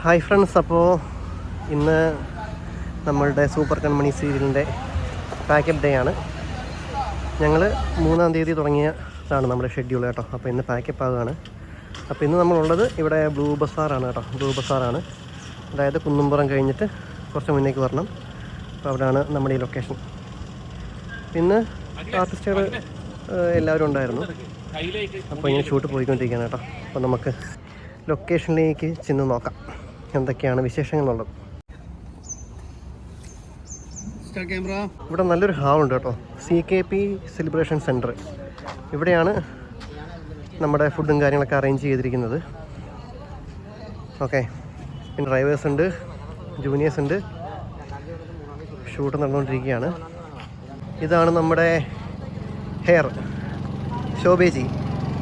Hi friends, അപ്പോൾ ഇന്ന് നമ്മളുടെ സൂപ്പർ കൺമണി സീരിയലിൻ്റെ പാക്കപ്പ് ഡേ ആണ്. ഞങ്ങൾ 3-ാം തീയതി തുടങ്ങിയതാണ് നമ്മുടെ ഷെഡ്യൂൾ കേട്ടോ. അപ്പോൾ ഇന്ന് പാക്കപ്പ് ആകുകയാണ്. അപ്പോൾ ഇന്ന് നമ്മളുള്ളത് ഇവിടെ ബ്ലൂ ബസാറാണ് കേട്ടോ. ബ്ലൂ ബസാറാണ്, അതായത് കുന്നുംപുറം കഴിഞ്ഞിട്ട് കുറച്ച് മുന്നേക്ക് വരണം. അപ്പോൾ അവിടെയാണ് നമ്മുടെ ഈ ലൊക്കേഷൻ. ഇന്ന് ആർട്ടിസ്റ്റുകൾ എല്ലാവരും ഉണ്ടായിരുന്നു. അപ്പോൾ ഇങ്ങനെ ഷൂട്ട് പോയിക്കൊണ്ടിരിക്കുകയാണ് കേട്ടോ. അപ്പോൾ നമുക്ക് ലൊക്കേഷനിലേക്ക് ചെന്ന് നോക്കാം എന്തൊക്കെയാണ് വിശേഷങ്ങളുള്ളത്. ഇവിടെ നല്ലൊരു ഹാളുണ്ട് കേട്ടോ. CKP celebration centre. ഇവിടെയാണ് നമ്മുടെ ഫുഡും കാര്യങ്ങളൊക്കെ അറേഞ്ച് ചെയ്തിരിക്കുന്നത്. ഓക്കെ, പിന്നെ ഡ്രൈവേഴ്സ് ഉണ്ട്, ജൂനിയേഴ്സ് ഉണ്ട്. ഷൂട്ട് നടന്നുകൊണ്ടിരിക്കുകയാണ്. ഇതാണ് നമ്മുടെ ഹെയർ ശോഭേജി.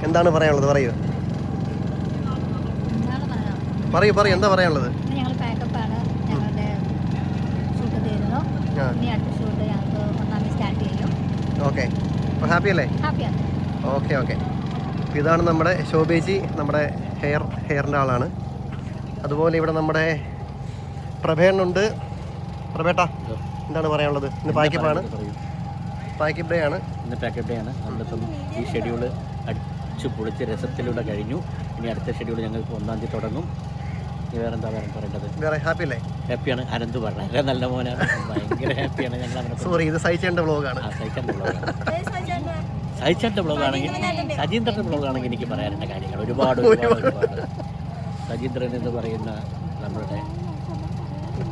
എന്താണ് പറയാനുള്ളത്? പറയൂ പറയൂ എന്താ പറയാനുള്ളത്? ഞങ്ങൾ പാക്കപ്പാണ്. ഞങ്ങളുടെ ഷൂട്ട് തീരുന്നു. ഇനി അടുത്ത ഷൂട്ട് ഞങ്ങൾക്ക് 1-ാം തീയതി സ്റ്റാർട്ട് ചെയ്യും. ഓക്കെ, അപ്പോൾ ഹാപ്പി അല്ലേ? ഹാപ്പിയാണ്. ഓക്കെ. ഇതാണ് നമ്മുടെ ശോഭേജി, നമ്മുടെ ഹെയറിൻ്റെ ആളാണ്. അതുപോലെ ഇവിടെ നമ്മുടെ പ്രഭേണ്ണുണ്ട്. പ്രഭേട്ടാ, എന്താണ് പറയാനുള്ളത്? ഇന്ന് പാക്കപ്പ് ഡേ ആണ്. ഇന്ന് പാക്കപ്പ് ഡേ ആണ്. നമ്മളിപ്പം ഈ ഷെഡ്യൂള് അടിച്ചു പൊളിച്ച് രസത്തിലൂടെ കഴിഞ്ഞു. ഇനി അടുത്ത ഷെഡ്യൂൾ ഞങ്ങൾക്ക് 1-ാം തീയതി തുടങ്ങും. വേറെന്താ പറയേണ്ടത്? വേറെ ഹാപ്പി അല്ലേ? ഹാപ്പിയാണ്. അനന്ത് വളരെ നല്ല മോനാണ്, ഭയങ്കര ഹാപ്പിയാണ്. ഞങ്ങൾ സോറി, ഇത് സഹിച്ചേണ്ട വ്ളോഗാണ്. സഹിച്ചേണ്ട വ്ളോഗാണെങ്കിൽ സജീന്ദ്രൻ്റെ വ്ളോഗാണെങ്കിൽ എനിക്ക് പറയാനുള്ള കാര്യങ്ങൾ ഒരുപാട്. സജീന്ദ്രൻ എന്ന് പറയുന്ന നമ്മളുടെ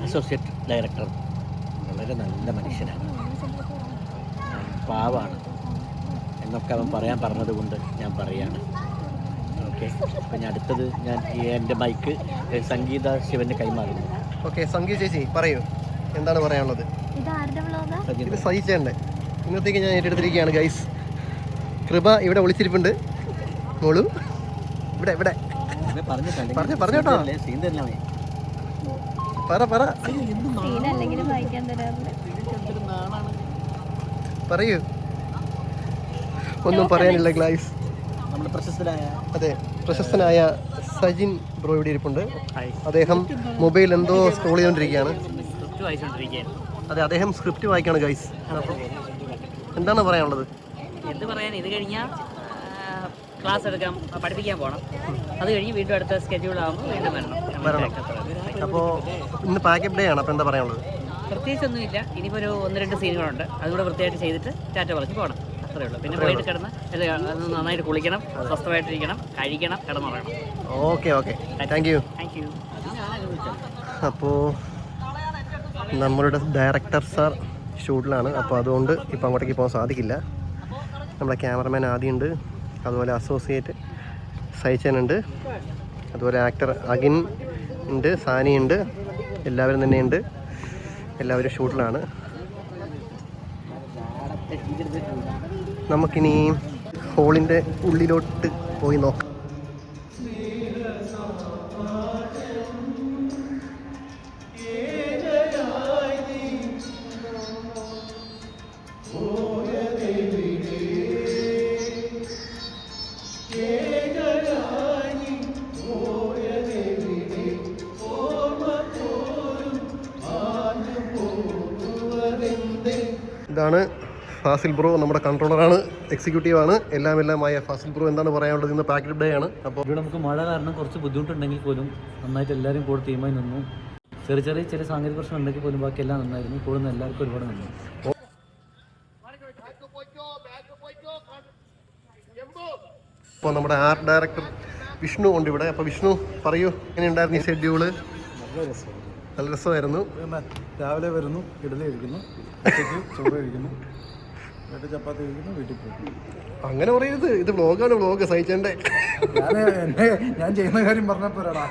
അസോസിയേറ്റ് ഡയറക്ടർ വളരെ നല്ല മനുഷ്യനാണ്, പാവാണ് എന്നൊക്കെ അവൻ പറഞ്ഞത് കൊണ്ട് ഞാൻ പറയുകയാണ്. ഓക്കെ, അപ്പം ഞാൻ അടുത്തത് എൻ്റെ മൈക്ക് സംഗീത ശിവന് കൈമാറുന്നു. ഓക്കെ, സംഗീത ചേച്ചി പറയൂ, എന്താണ് പറയാനുള്ളത്? ഇത് സഹിച്ചേണ്ടേ ഇന്നത്തേക്ക് ഞാൻ ഏറ്റെടുത്തിരിക്കുകയാണ് ഗൈസ്. കൃപ ഇവിടെ വിളിച്ചിരിപ്പുണ്ട്. മോളു ഇവിടെ പറഞ്ഞോട്ടോ. പറയൂ. ഒന്നും പറയാനില്ല ഗൈസ്. പ്രശസ്തനായ സജിൻ ബ്രോ ഇവിടെ ഇരിപ്പുണ്ട്. അദ്ദേഹം മൊബൈൽ എന്തോ സ്ക്രോൾ ചെയ്തുകൊണ്ടിരിക്കുകയാണ്. അതെ, അദ്ദേഹം സ്ക്രിപ്റ്റ് വായിക്കാണ് ഗൈസ്. എന്താണ് പറയാനുള്ളത്? എന്ത് പറയാൻ, ഇത് കഴിഞ്ഞാൽ ക്ലാസ് എടുക്കാം, പഠിപ്പിക്കാൻ പോകണം. അത് കഴിഞ്ഞ് വീണ്ടും അടുത്ത സ്കെഡ്യൂൾ ആകുമ്പോൾ വീണ്ടും വരണം. അപ്പോൾ ഇന്ന് പാക്കപ്പ് ഡേ ആണ്. അപ്പോൾ എന്താ പറയാനുള്ളത്? പ്രത്യേകിച്ചൊന്നുമില്ല. ഇനിയിപ്പോൾ ഒരു 1-2 സീനുകളുണ്ട്. അതുകൂടെ വൃത്തിയായിട്ട് ചെയ്തിട്ട് ടാറ്റ പറഞ്ഞ് പോകണം. അത്രേ ഉള്ളൂ. പിന്നെ പോയിട്ട് കിടന്ന് നന്നായിട്ട് കുളിക്കണം, സ്വസ്ഥമായിട്ടിരിക്കണം, കഴിക്കണം, കിടന്നുറങ്ങണം. Okay, thank you. അപ്പോൾ നമ്മളുടെ ഡയറക്ടർ സാർ ഷൂട്ടിലാണ്. അപ്പോൾ അതുകൊണ്ട് ഇപ്പോൾ അങ്ങോട്ടേക്ക് പോകാൻ സാധിക്കില്ല. നമ്മുടെ ക്യാമറമാൻ ആദ്യമുണ്ട്, അതുപോലെ അസോസിയേറ്റ് സൈച്ചനുണ്ട്, അതുപോലെ ആക്ടർ അഗിൻ ഉണ്ട്, സാനിയുണ്ട്, എല്ലാവരും തന്നെയുണ്ട്. എല്ലാവരും ഷൂട്ടിലാണ്. നമുക്കിനി ഹോളിൻ്റെ ഉള്ളിലോട്ട് പോയി നോക്കാം. ഇതാണ് ഫാസിൽ ബ്രോ, നമ്മുടെ കൺട്രോളറാണ്, എക്സിക്യൂട്ടീവാണ്, എല്ലാമായ ഫാസിൽ ബ്രോ. എന്താണ് പറയാനുള്ളത്? ഇന്ന് പാക്കപ്പ് ഡേ ആണ്. അപ്പോൾ ഇവിടെ നമുക്ക് മഴ കാരണം കുറച്ച് ബുദ്ധിമുട്ടുണ്ടെങ്കിൽ പോലും നന്നായിട്ട് എല്ലാവരും കൂടെ ടീമായി നിന്നു. ചെറിയ സാങ്കേതിക പ്രശ്നം ഉണ്ടെങ്കിൽ പോലും ബാക്കി എല്ലാം നന്നായിരുന്നു. കൂടുന്ന എല്ലാവർക്കും ഒരുപാട് നന്ദി. ഇപ്പോൾ നമ്മുടെ ആർട്ട് ഡയറക്ടർ വിഷ്ണു ഉണ്ട് ഇവിടെ. അപ്പോൾ വിഷ്ണു പറയൂ, എങ്ങനെയുണ്ടായിരുന്നു ഈ ഷെഡ്യൂള്? നല്ല രസമായിരുന്നു. രാവിലെ വരുന്നു, ഇഡലി കഴിക്കുന്നു, ചോറ് കഴിക്കുന്നു, ചപ്പാത്തി കഴിക്കുന്നു, വീട്ടിൽ പോകുന്നു. അങ്ങനെ പറയരുത്, ഇത് വ്ളോഗ് സഹിച്ചേണ്ടേ. ഞാൻ ചെയ്യുന്ന കാര്യം പറഞ്ഞപ്പോഴാണ്.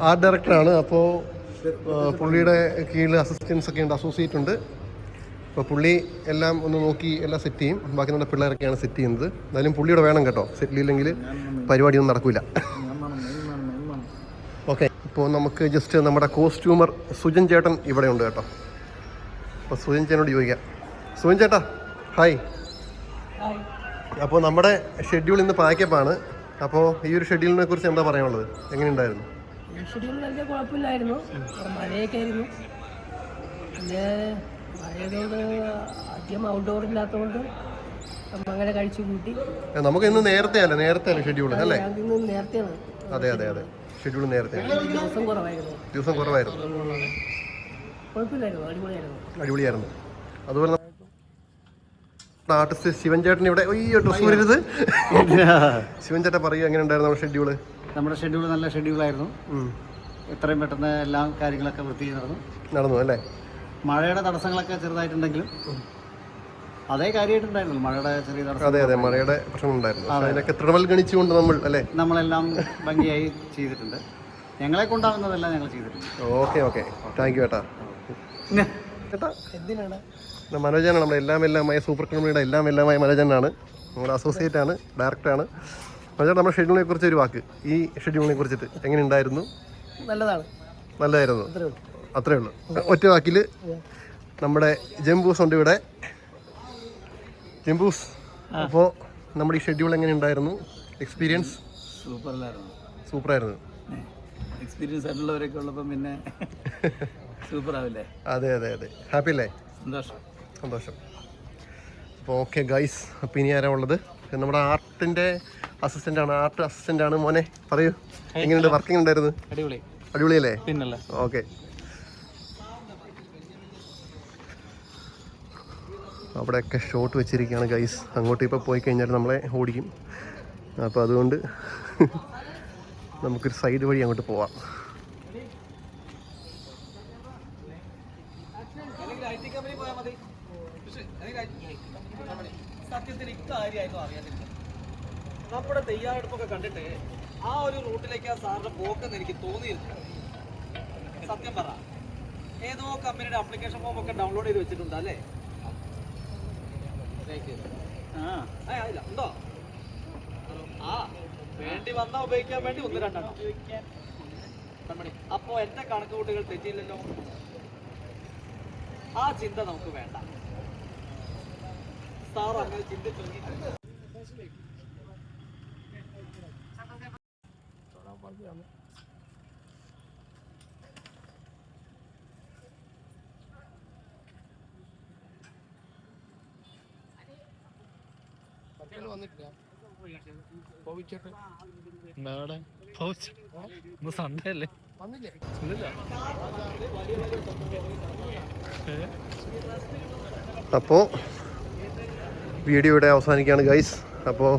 ആർട്ട് ഡയറക്ടറാണ്. അപ്പോൾ പുള്ളിയുടെ കീഴിൽ അസിസ്റ്റൻസ് ഒക്കെ ഉണ്ട്, അസോസിയേറ്റ് ഉണ്ട്. അപ്പോൾ പുള്ളി എല്ലാം ഒന്ന് നോക്കി എല്ലാം സെറ്റ് ചെയ്യും. ബാക്കി നമ്മുടെ പിള്ളേരൊക്കെയാണ് സെറ്റ് ചെയ്യുന്നത്. എന്തായാലും പുള്ളിയുടെ വേണം കേട്ടോ, സെറ്റിലില്ലെങ്കിൽ പരിപാടിയൊന്നും നടക്കില്ല. ഓക്കെ, ഇപ്പോൾ നമുക്ക് ജസ്റ്റ് നമ്മുടെ കോസ്റ്റ്യൂമർ സുജൻ ചേട്ടൻ ഇവിടെ ഉണ്ട് കേട്ടോ. അപ്പോൾ സുജൻ ചേട്ടനോട് ചോദിക്കാം. സുജൻ ചേട്ടാ, ഹായ്. അപ്പോൾ നമ്മുടെ ഷെഡ്യൂൾ ഇന്ന് പാക്കപ്പാണ്. അപ്പോൾ ഈ ഒരു ഷെഡ്യൂളിനെ കുറിച്ച് എന്താ പറയാനുള്ളത്? എങ്ങനെയുണ്ടായിരുന്നു? ഷെഡ്യൂൾ വലിയ കുഴപ്പമില്ലായിരുന്നു. മഴയൊക്കെ ആയിരുന്നു. പിന്നെ മഴയതുകൊണ്ട് അധികം ഔട്ട്ഡോർ ഇല്ലാത്തതുകൊണ്ട് നമ്മൾ അങ്ങനെ കഴിച്ചു കൂട്ടി. നമുക്ക് ഇന്ന് നേരത്തെ അല്ല ഷെഡ്യൂൾ അല്ലേ? ഇന്ന് നേരത്തെയാണ്. അതെ ഷെഡ്യൂൾ നേരത്തെ. ദിവസം കുറവായിരുന്നു. കുഴപ്പമില്ലായിരുന്നു. അടിപൊളിയായിരുന്നു. അതുപോലെ ആർട്ടിസ്റ്റ് ശിവൻ ചേട്ടൻ ഇവിടെ ഡ്രസ് വരരുത്. ശിവൻ ചേട്ടൻ പറയുക എങ്ങനെ ഉണ്ടായിരുന്നു നമ്മുടെ ഷെഡ്യൂള്? നമ്മുടെ ഷെഡ്യൂൾ നല്ല ഷെഡ്യൂളായിരുന്നു. എത്രയും പെട്ടെന്ന് എല്ലാ കാര്യങ്ങളൊക്കെ വൃത്തിയായി നടന്നു അല്ലേ? മഴയുടെ തടസ്സങ്ങളൊക്കെ ചെറുതായിട്ടുണ്ടെങ്കിലും അതേ കാര്യമായിട്ടുണ്ടായിരുന്നു. മഴയുടെ ചെറിയ തടസ്സം. അതെ മഴയുടെ പ്രശ്നം ഉണ്ടായിരുന്നു. അതിനൊക്കെ തൃണവൽഗണിച്ചുകൊണ്ട് നമ്മളെല്ലാം ഭംഗിയായി ചെയ്തിട്ടുണ്ട്. ഞങ്ങളെ കൊണ്ടാവുന്നതെല്ലാം ഞങ്ങൾ ചെയ്തിട്ടുണ്ട്. ഓക്കെ താങ്ക് യു ചേട്ടാ. എന്തിനാണ് മനോജാനാണ് നമ്മുടെ എല്ലാമായ സൂപ്പർ കമ്പനിയുടെ എല്ലാമായ മനോജനാണ്. നമ്മുടെ അസോസിയേറ്റ് ആണ്, ഡയറക്ടറാണ്. മനോജാൻ, നമ്മുടെ ഷെഡ്യൂളിനെ കുറിച്ച് ഒരു വാക്ക്. ഈ ഷെഡ്യൂളിനെ കുറിച്ചിട്ട് എങ്ങനെ ഉണ്ടായിരുന്നു? നല്ലതായിരുന്നു. അത്രേ ഉള്ളൂ. ഒറ്റ വാക്കിൽ നമ്മുടെ ജംബൂസ് ഉണ്ട് ഇവിടെ. ജംബൂസ്, അപ്പോൾ നമ്മുടെ ഈ ഷെഡ്യൂൾ എങ്ങനെ ഉണ്ടായിരുന്നു? എക്സ്പീരിയൻസ്? സൂപ്പറായിരുന്നു. എക്സ്പീരിയൻസ് ആയിട്ടുള്ളവരൊക്കെ ഉള്ളപ്പം പിന്നെ സൂപ്പർ ആവില്ലേ? അതെ ഹാപ്പി അല്ലേ? സന്തോഷം. അപ്പോൾ ഓക്കെ ഗൈസ്, അപ്പോൾ ഇനി ആരാ ഉള്ളത്? നമ്മുടെ ആർട്ട് അസിസ്റ്റൻ്റാണ്. മോനെ പറയൂ, എങ്ങനെയുണ്ട്? വർക്കിംഗ് ഉണ്ടായിരുന്നു? അടിപൊളിയല്ലേ? പിന്നല്ലേ. ഓക്കെ. അവിടെയൊക്കെ ഷോട്ട് വെച്ചിരിക്കുകയാണ് ഗൈസ്. അങ്ങോട്ട് ഇപ്പോൾ പോയി കഴിഞ്ഞാൽ നമ്മളെ ഓടിക്കും. അപ്പോൾ അതുകൊണ്ട് നമുക്കൊരു സൈഡ് വഴി അങ്ങോട്ട് പോവാം. സത്യത്തിൽ ഇക്കാര്യമായിരുന്നു അറിയാതിരുന്നത്. നമ്മുടെ തയ്യാറെടുപ്പൊക്കെ കണ്ടിട്ട് ആ ഒരു റൂട്ടിലേക്ക് ആ സാറിന്റെ പോക്കെന്ന് എനിക്ക് തോന്നിയിരുന്നു. സത്യം പറ, ഏതോ കമ്പനിയുടെ ആപ്ലിക്കേഷൻ ഫോം ഒക്കെ ഡൗൺലോഡ് ചെയ്ത് വെച്ചിട്ടുണ്ട് അല്ലേ? ഇല്ല ഉണ്ടോ? വേണ്ടി വന്നാ ഉപയോഗിക്കാൻ വേണ്ടി 1-2 അപ്പോ എന്റെ കണക്കുകൂട്ടുകൾ തെറ്റിയില്ലല്ലോ. ആ ചിന്ത നമുക്ക് വേണ്ട. സാർ അങ്ങനെ ചിന്തിച്ചു. സൺഡേ അല്ലേ? അപ്പോൾ വീഡിയോ ഇവിടെ അവസാനിക്കുകയാണ് ഗൈസ്. അപ്പോൾ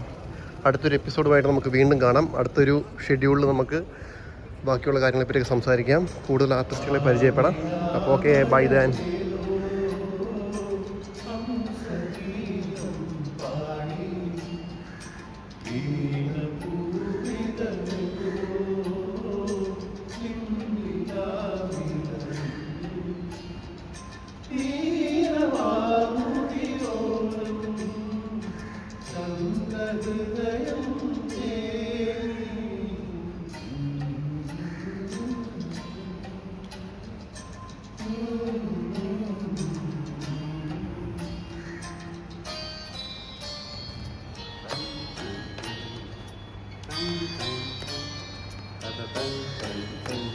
അടുത്തൊരു എപ്പിസോഡുമായിട്ട് നമുക്ക് വീണ്ടും കാണാം. അടുത്തൊരു ഷെഡ്യൂളിൽ നമുക്ക് ബാക്കിയുള്ള കാര്യങ്ങളെപ്പറ്റിയൊക്കെ സംസാരിക്കാം, കൂടുതൽ ആർട്ടിസ്റ്റുകളെ പരിചയപ്പെടാം. അപ്പോൾ ഓക്കെ, ബൈ ദാൻ. Dun, dun, dun, dun, dun, dun, dun.